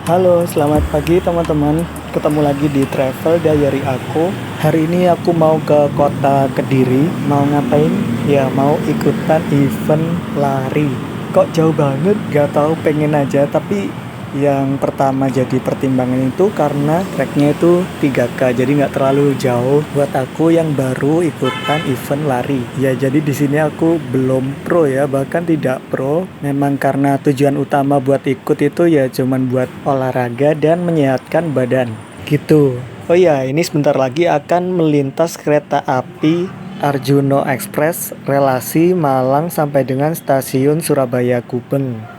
Halo, selamat pagi teman-teman. Ketemu lagi di Travel Diary aku. Hari ini aku mau ke kota Kediri. Mau ngapain? Ya, mau ikutan event lari. Kok jauh banget? Gak tahu, pengen aja. Tapi yang pertama jadi pertimbangan itu karena treknya itu 3K, jadi nggak terlalu jauh buat aku yang baru ikutan event lari. Ya, jadi di sini aku belum pro ya, bahkan tidak pro. Memang karena tujuan utama buat ikut itu ya cuman buat olahraga dan menyehatkan badan. Gitu. Oh ya, ini sebentar lagi akan melintas kereta api Arjuno Express relasi Malang sampai dengan stasiun Surabaya Gubeng.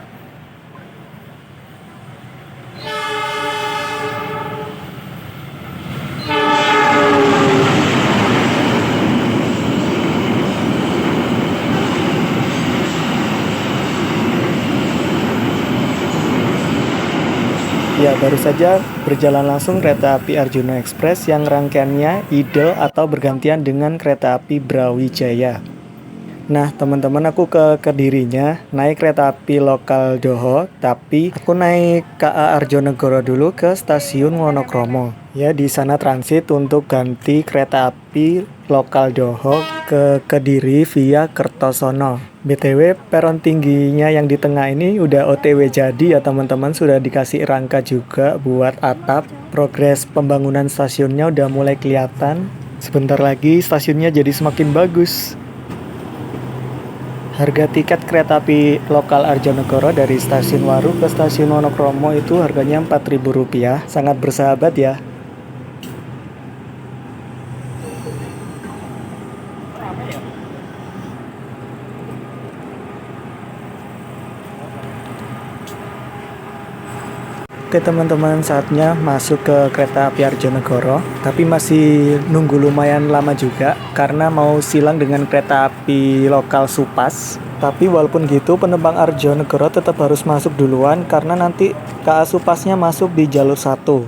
Ya, baru saja berjalan langsung kereta api Arjuna Express yang rangkaiannya idel atau bergantian dengan kereta api Brawijaya. Nah, teman-teman, aku ke Kedirinya naik kereta api lokal Doho, tapi aku naik KA Arjonegoro dulu ke stasiun Wonokromo. Ya, di sana transit untuk ganti kereta api lokal Doho ke Kediri via Kertosono. BTW, peron tingginya yang di tengah ini udah OTW jadi ya teman-teman, sudah dikasih rangka juga buat atap. Progres pembangunan stasiunnya udah mulai kelihatan. Sebentar lagi stasiunnya jadi semakin bagus. Harga tiket kereta api lokal Arjonegoro dari stasiun Waru ke stasiun Wonokromo itu harganya Rp4.000, sangat bersahabat ya. Oke teman-teman, saatnya masuk ke kereta api Arjonegoro, tapi masih nunggu lumayan lama juga karena mau silang dengan kereta api lokal Supas. Tapi walaupun gitu, penumpang Arjonegoro tetap harus masuk duluan karena nanti KA Supasnya masuk di jalur 1.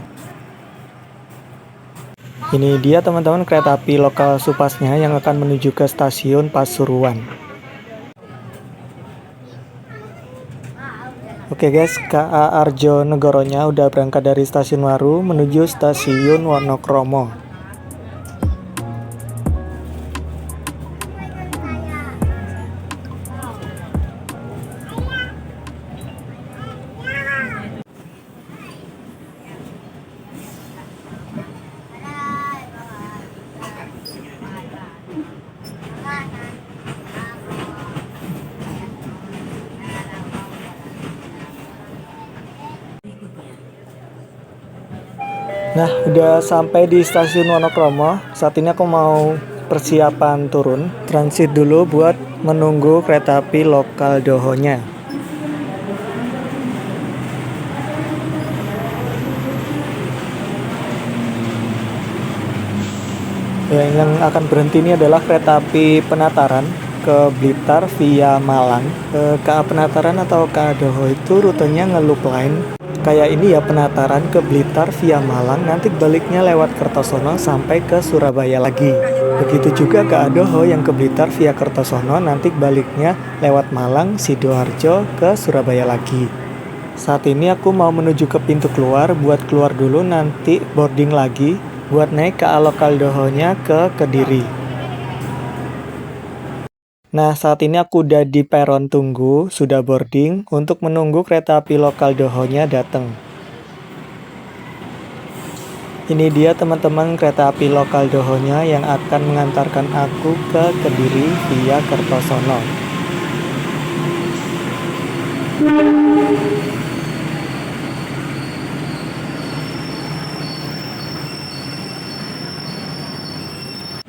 Ini dia teman-teman kereta api lokal Supasnya yang akan menuju ke stasiun Pasuruan. Oke guys, KA Arjonegoronya udah berangkat dari stasiun Waru menuju stasiun Wonokromo. Nah, udah sampai di stasiun Wonokromo. Saat ini aku mau persiapan turun. Transit dulu buat menunggu kereta api lokal Dohonya. Ya, yang akan berhenti ini adalah kereta api Penataran ke Blitar via Malang. KA Penataran atau KA Doho itu rutenya ngeloop line. Kayak ini ya, Penataran ke Blitar via Malang, nanti baliknya lewat Kertosono sampai ke Surabaya lagi. Begitu juga KA Doho yang ke Blitar via Kertosono, nanti baliknya lewat Malang, Sidoarjo ke Surabaya lagi. Saat ini aku mau menuju ke pintu keluar, buat keluar dulu nanti boarding lagi buat naik KA lokal Dohonya ke Kediri. Nah, saat ini aku udah di peron tunggu, sudah boarding untuk menunggu kereta api lokal Dohonya datang. Ini dia teman-teman kereta api lokal Dohonya yang akan mengantarkan aku ke Kediri via Kertosono.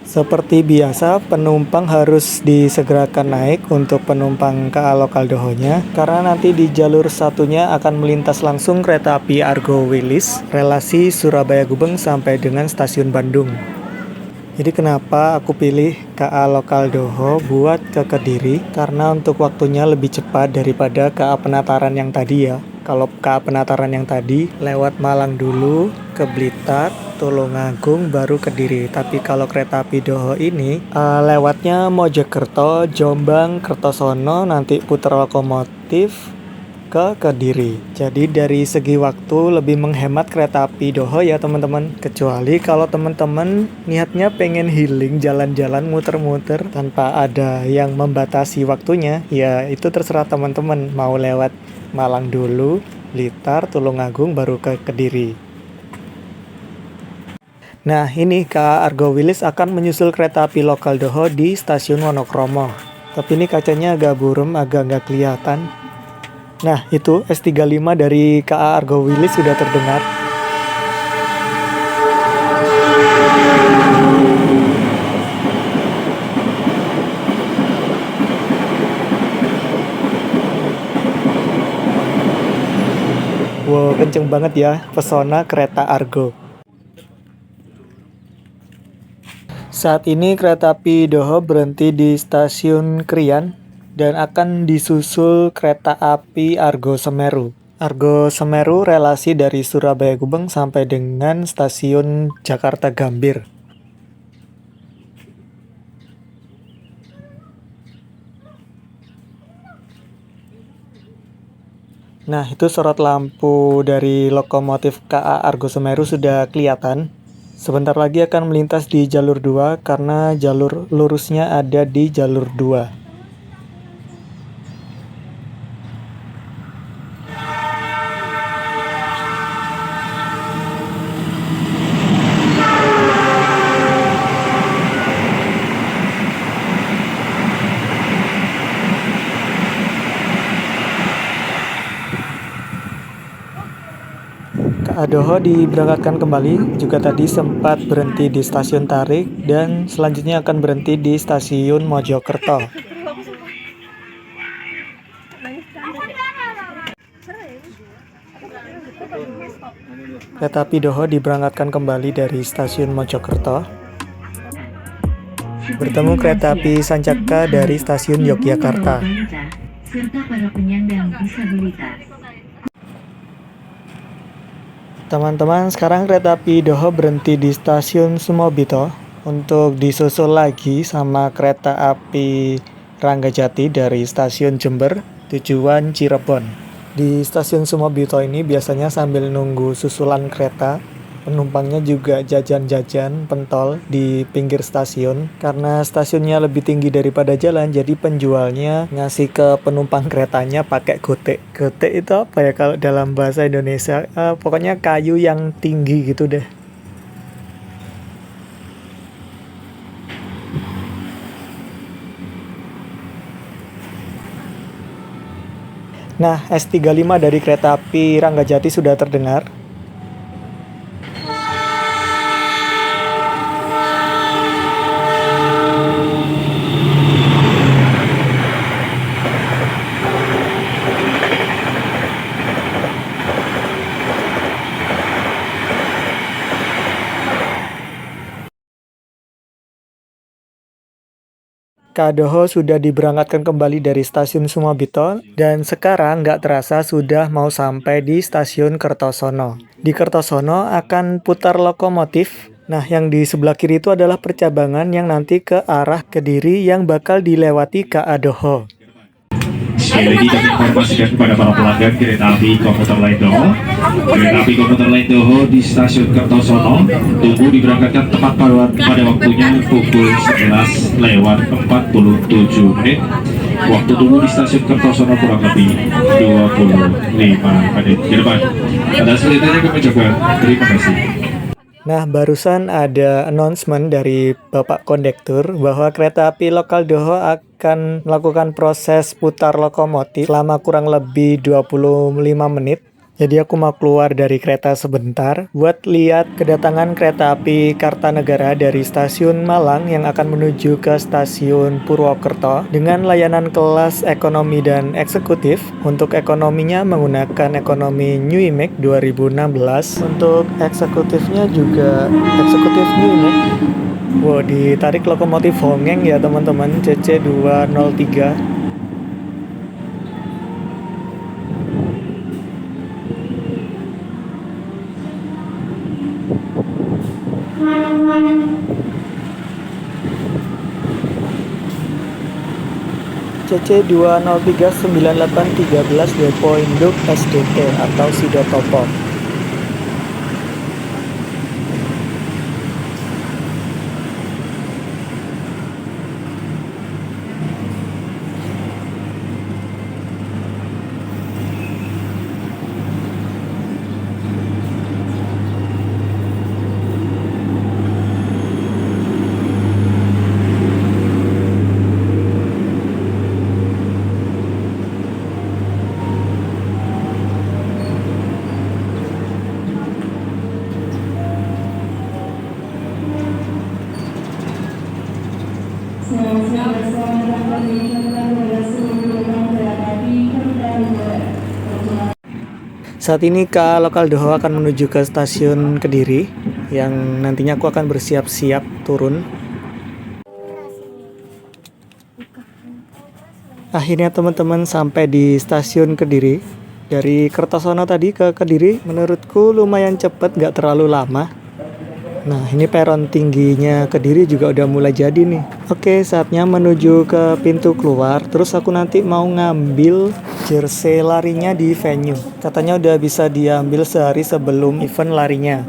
Seperti biasa, penumpang harus disegerakan naik untuk penumpang KA lokal Dohonya karena nanti di jalur satunya akan melintas langsung kereta api Argo Wilis relasi Surabaya Gubeng sampai dengan stasiun Bandung. Jadi kenapa aku pilih KA lokal Doho buat ke Kediri? Karena untuk waktunya lebih cepat daripada KA Penataran yang tadi ya. Kalau KA Penataran yang tadi lewat Malang dulu ke Blitar, Tulungagung baru Kediri. Tapi kalau kereta api Doho ini lewatnya Mojokerto, Jombang, Kertosono, nanti putar lokomotif ke Kediri. Jadi dari segi waktu lebih menghemat kereta api Doho ya teman-teman. Kecuali kalau teman-teman niatnya pengen healing, jalan-jalan muter-muter tanpa ada yang membatasi waktunya, ya itu terserah teman-teman mau lewat Malang dulu, Blitar, Tulungagung baru ke Kediri. Nah, ini KA Argo Wilis akan menyusul kereta api lokal Doho di stasiun Wonokromo. Tapi ini kacanya agak buram, agak nggak kelihatan. Nah, itu S35 dari KA Argo Wilis sudah terdengar. Wow, kenceng banget ya pesona kereta Argo. Saat ini kereta api Doho berhenti di stasiun Krian dan akan disusul kereta api Argo Semeru. Argo Semeru relasi dari Surabaya Gubeng sampai dengan stasiun Jakarta Gambir. Nah, itu sorot lampu dari lokomotif KA Argo Semeru sudah kelihatan. Sebentar lagi akan melintas di jalur 2 karena jalur lurusnya ada di jalur 2. KA Doho diberangkatkan kembali, juga tadi sempat berhenti di stasiun Tarik dan selanjutnya akan berhenti di stasiun Mojokerto. Kereta api Doho diberangkatkan kembali dari stasiun Mojokerto. Bertemu kereta api Sancaka dari stasiun Yogyakarta. Serta para penyandang disabilitas. Teman-teman, sekarang kereta api Doho berhenti di stasiun Sumobito untuk disusul lagi sama kereta api Ranggajati dari stasiun Jember tujuan Cirebon. Di stasiun Sumobito ini biasanya sambil nunggu susulan kereta, penumpangnya juga jajan-jajan pentol di pinggir stasiun. Karena stasiunnya lebih tinggi daripada jalan, jadi penjualnya ngasih ke penumpang keretanya pakai gotek. Gotek itu apa ya kalau dalam bahasa Indonesia? Pokoknya kayu yang tinggi gitu deh. Nah, S35 dari kereta api Ranggajati sudah terdengar. KA Doho sudah diberangkatkan kembali dari stasiun Sumobito dan sekarang nggak terasa sudah mau sampai di stasiun Kertosono. Di Kertosono akan putar lokomotif. Nah, yang di sebelah kiri itu adalah percabangan yang nanti ke arah Kediri yang bakal dilewati KA Doho. Sekali lagi kami informasikan kepada para pelanggan kereta api komuter lain Doho. Kereta api komuter lain Doho di stasiun Kertosono tunggu diberangkatkan tepat pada waktunya pukul 11 lewat 47 menit. Waktu tunggu di stasiun Kertosono kurang lebih 25 menit ke depan. Atas perintahnya kami coba. Terima kasih. Nah, barusan ada announcement dari Bapak Kondektur bahwa kereta api lokal Doho akan melakukan proses putar lokomotif selama kurang lebih 25 menit. Jadi aku mau keluar dari kereta sebentar buat lihat kedatangan kereta api Kartanegara dari stasiun Malang yang akan menuju ke stasiun Purwokerto dengan layanan kelas ekonomi dan eksekutif. Untuk ekonominya menggunakan ekonomi New Imac 2016. Untuk eksekutifnya juga eksekutif New Imac. Wow, ditarik lokomotif Hongeng ya teman-teman, CC203. CC2039813 depo induk SDT atau Sidotopo. Saat ini KA Lokal Doho akan menuju ke stasiun Kediri yang nantinya aku akan bersiap-siap turun. Akhirnya teman-teman sampai di stasiun Kediri. Dari Kertosono tadi ke Kediri menurutku lumayan cepet, gak terlalu lama. Nah, ini peron tingginya Kediri juga udah mulai jadi nih. Oke, saatnya menuju ke pintu keluar. Terus aku nanti mau ngambil jersey larinya di venue. Katanya udah bisa diambil sehari sebelum event larinya.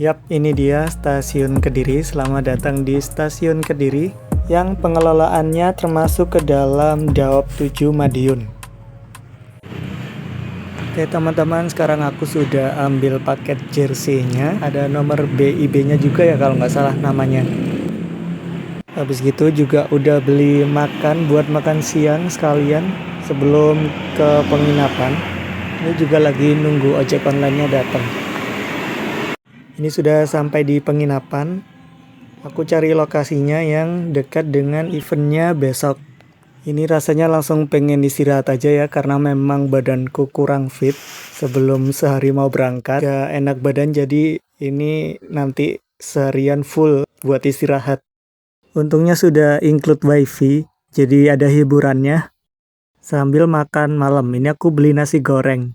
Yap, ini dia stasiun Kediri. Selamat datang di stasiun Kediri yang pengelolaannya termasuk ke dalam Daop 7 Madiun. Oke teman-teman, sekarang aku sudah ambil paket jersey-nya. Ada nomor BIB-nya juga ya kalau nggak salah namanya. Habis gitu juga udah beli makan buat makan siang sekalian sebelum ke penginapan. Ini juga lagi nunggu ojek online-nya datang. Ini sudah sampai di penginapan. Aku cari lokasinya yang dekat dengan eventnya besok. Ini rasanya langsung pengen istirahat aja ya, karena memang badanku kurang fit sebelum sehari mau berangkat. Gak enak badan, jadi ini nanti seharian full buat istirahat. Untungnya sudah include wifi, jadi ada hiburannya. Sambil makan malam, ini aku beli nasi goreng.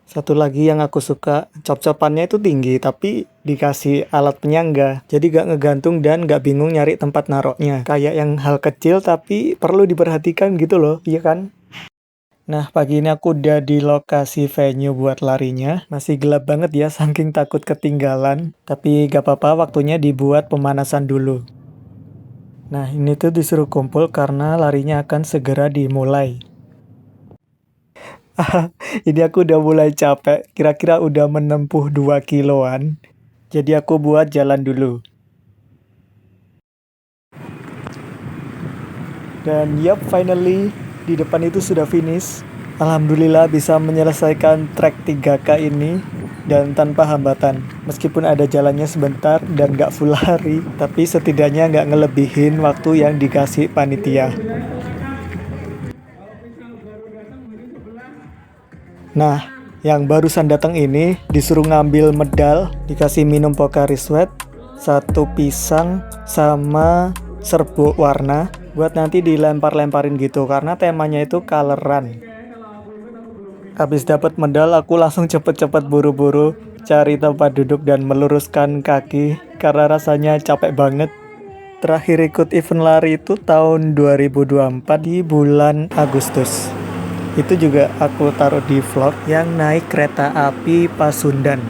Satu lagi yang aku suka, cop-copannya itu tinggi tapi dikasih alat penyangga. Jadi gak ngegantung dan gak bingung nyari tempat naroknya. Kayak yang hal kecil tapi perlu diperhatikan gitu loh, iya kan? Nah, pagi ini aku udah di lokasi venue buat larinya. Masih gelap banget ya, saking takut ketinggalan. Tapi gak apa-apa, waktunya dibuat pemanasan dulu. Nah, ini tuh disuruh kumpul karena larinya akan segera dimulai. Ini aku udah mulai capek, kira-kira udah menempuh 2 kiloan. Jadi aku buat jalan dulu. Dan yup, finally di depan itu sudah finish. Alhamdulillah bisa menyelesaikan trek 3K ini dan tanpa hambatan. Meskipun ada jalannya sebentar dan gak full lari, tapi setidaknya gak ngelebihin waktu yang dikasih panitia. Nah, yang barusan datang ini disuruh ngambil medal, dikasih minum Pocari Sweat, 1 pisang, sama serbuk warna buat nanti dilempar-lemparin gitu karena temanya itu coloran. Habis dapat medal, aku langsung cepet-cepet buru-buru cari tempat duduk dan meluruskan kaki karena rasanya capek banget. Terakhir ikut event lari itu tahun 2024 di bulan Agustus. Itu juga aku taruh di vlog yang naik kereta api Pasundan.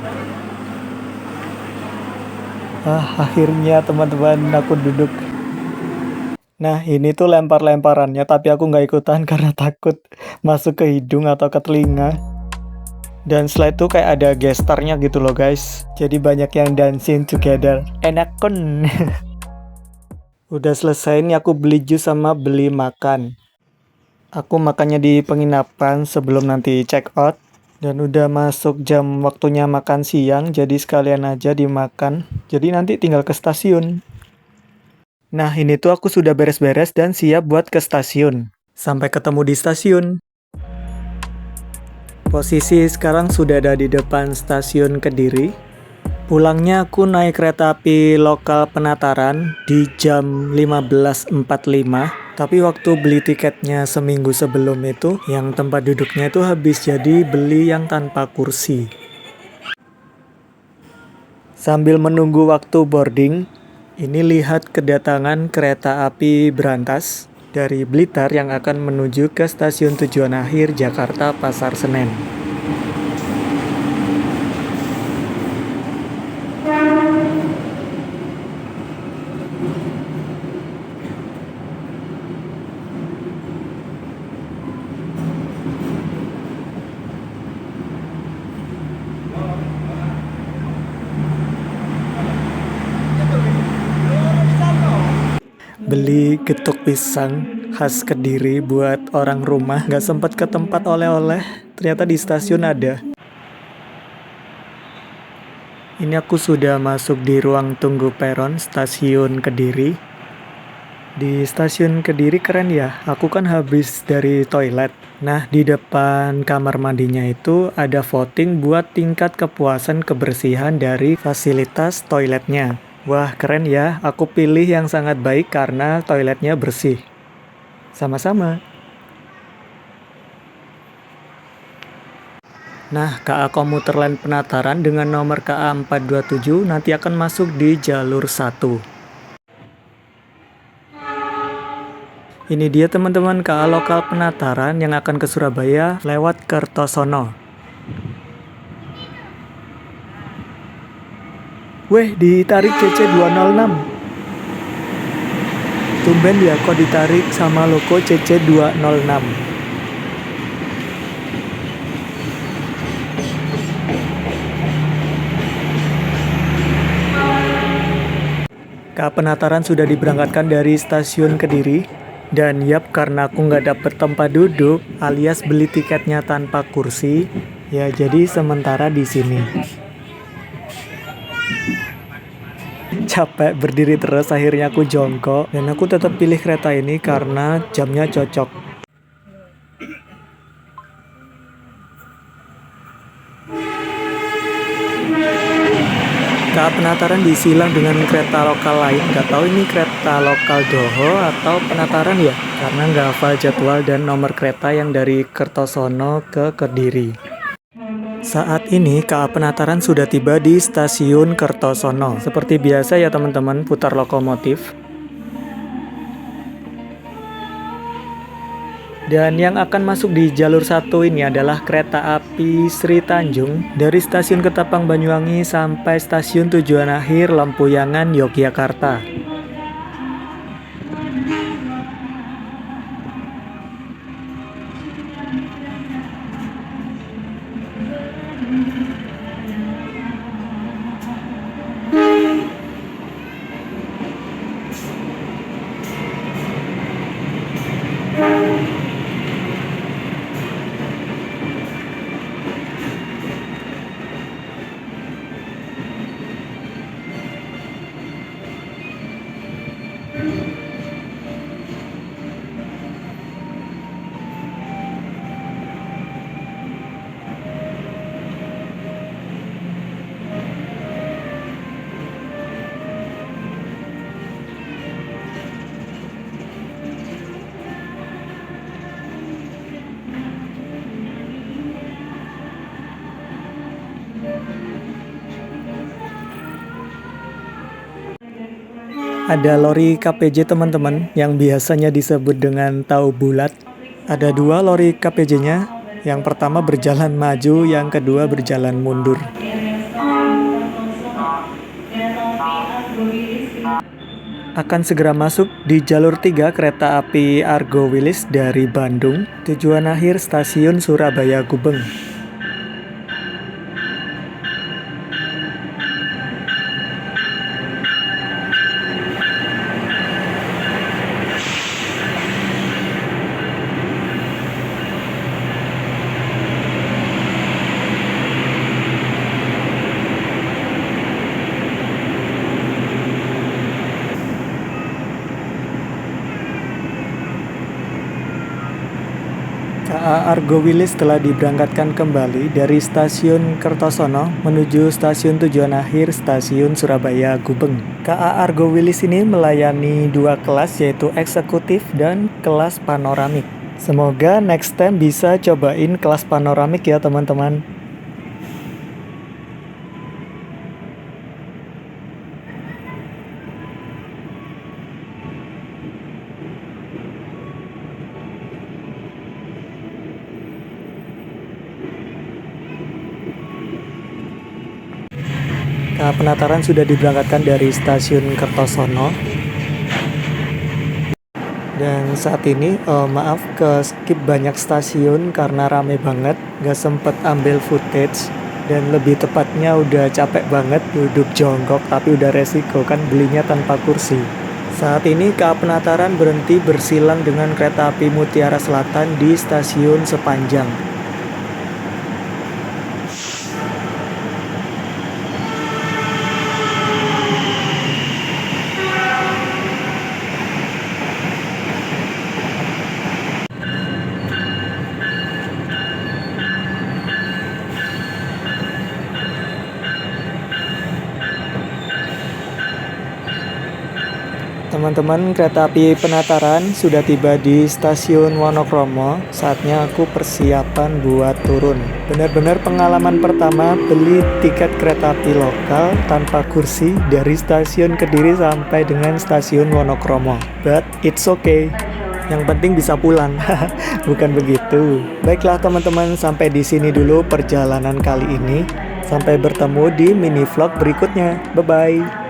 Akhirnya teman-teman aku duduk. Nah, ini tuh lempar-lemparannya, tapi aku nggak ikutan karena takut masuk ke hidung atau ke telinga. Dan setelah itu kayak ada gestarnya gitu loh guys. Jadi banyak yang dancing together. Enak kan? Udah selesai nih aku beli jus sama beli makan. Aku makannya di penginapan sebelum nanti check out. Dan udah masuk jam waktunya makan siang, jadi sekalian aja dimakan. Jadi nanti tinggal ke stasiun. Nah, ini tuh aku sudah beres-beres dan siap buat ke stasiun. Sampai ketemu di stasiun. Posisi sekarang sudah ada di depan stasiun Kediri. Pulangnya aku naik kereta api lokal Penataran di jam 15.45. Tapi waktu beli tiketnya seminggu sebelum itu, yang tempat duduknya itu habis, jadi beli yang tanpa kursi. Sambil menunggu waktu boarding, ini lihat kedatangan kereta api berantas dari Blitar yang akan menuju ke stasiun tujuan akhir Jakarta Pasar Senen. Beli getuk pisang khas Kediri buat orang rumah, nggak sempat ke tempat oleh-oleh, ternyata di stasiun ada. Ini aku sudah masuk di ruang tunggu peron stasiun Kediri. Di stasiun Kediri keren ya, aku kan habis dari toilet. Nah, di depan kamar mandinya itu ada voting buat tingkat kepuasan kebersihan dari fasilitas toiletnya. Wah, keren ya. Aku pilih yang sangat baik karena toiletnya bersih. Sama-sama. Nah, KA Komuter Lain Penataran dengan nomor KA 427 nanti akan masuk di jalur 1. Ini dia teman-teman KA lokal Penataran yang akan ke Surabaya lewat Kertosono. Weh, ditarik CC 206. Tumben ya kok ditarik sama logo CC 206. KA Penataran sudah diberangkatkan dari stasiun Kediri. Dan yap, karena aku nggak dapet tempat duduk alias beli tiketnya tanpa kursi, ya jadi sementara di sini. Capek berdiri terus, akhirnya aku jongkok dan aku tetap pilih kereta ini karena jamnya cocok. KA Penataran disilang dengan kereta lokal lain, nggak tahu ini kereta lokal Doho atau Penataran ya, karena nggak hafal jadwal dan nomor kereta yang dari Kertosono ke Kediri. Saat ini KA Penataran sudah tiba di stasiun Kertosono. Seperti biasa ya teman-teman, putar lokomotif. Dan yang akan masuk di jalur 1 ini adalah kereta api Sri Tanjung dari stasiun Ketapang Banyuwangi sampai stasiun tujuan akhir Lempuyangan, Yogyakarta. Ada lori KPJ teman-teman yang biasanya disebut dengan tahu bulat. Ada dua lori KPJ-nya, yang pertama berjalan maju, yang kedua berjalan mundur. Akan segera masuk di jalur 3 kereta api Argo Wilis dari Bandung, tujuan akhir stasiun Surabaya Gubeng. KA Argo Wilis telah diberangkatkan kembali dari stasiun Kertosono menuju stasiun tujuan akhir stasiun Surabaya Gubeng. KA Argo Wilis ini melayani 2 kelas yaitu eksekutif dan kelas panoramik. Semoga next time bisa cobain kelas panoramik ya teman-teman. KA Penataran sudah diberangkatkan dari stasiun Kertosono. Dan saat ini maaf ke skip banyak stasiun karena rame banget, gak sempet ambil footage. Dan lebih tepatnya udah capek banget duduk jongkok, tapi udah resiko kan belinya tanpa kursi. Saat ini KA Penataran berhenti bersilang dengan kereta api Mutiara Selatan di stasiun Sepanjang. Teman-teman, kereta api Penataran sudah tiba di stasiun Wonokromo. Saatnya aku persiapan buat turun. Benar-benar pengalaman pertama beli tiket kereta api lokal tanpa kursi dari stasiun Kediri sampai dengan stasiun Wonokromo. But it's okay. Yang penting bisa pulang. Bukan begitu. Baiklah teman-teman, sampai di sini dulu perjalanan kali ini. Sampai bertemu di mini vlog berikutnya. Bye-bye.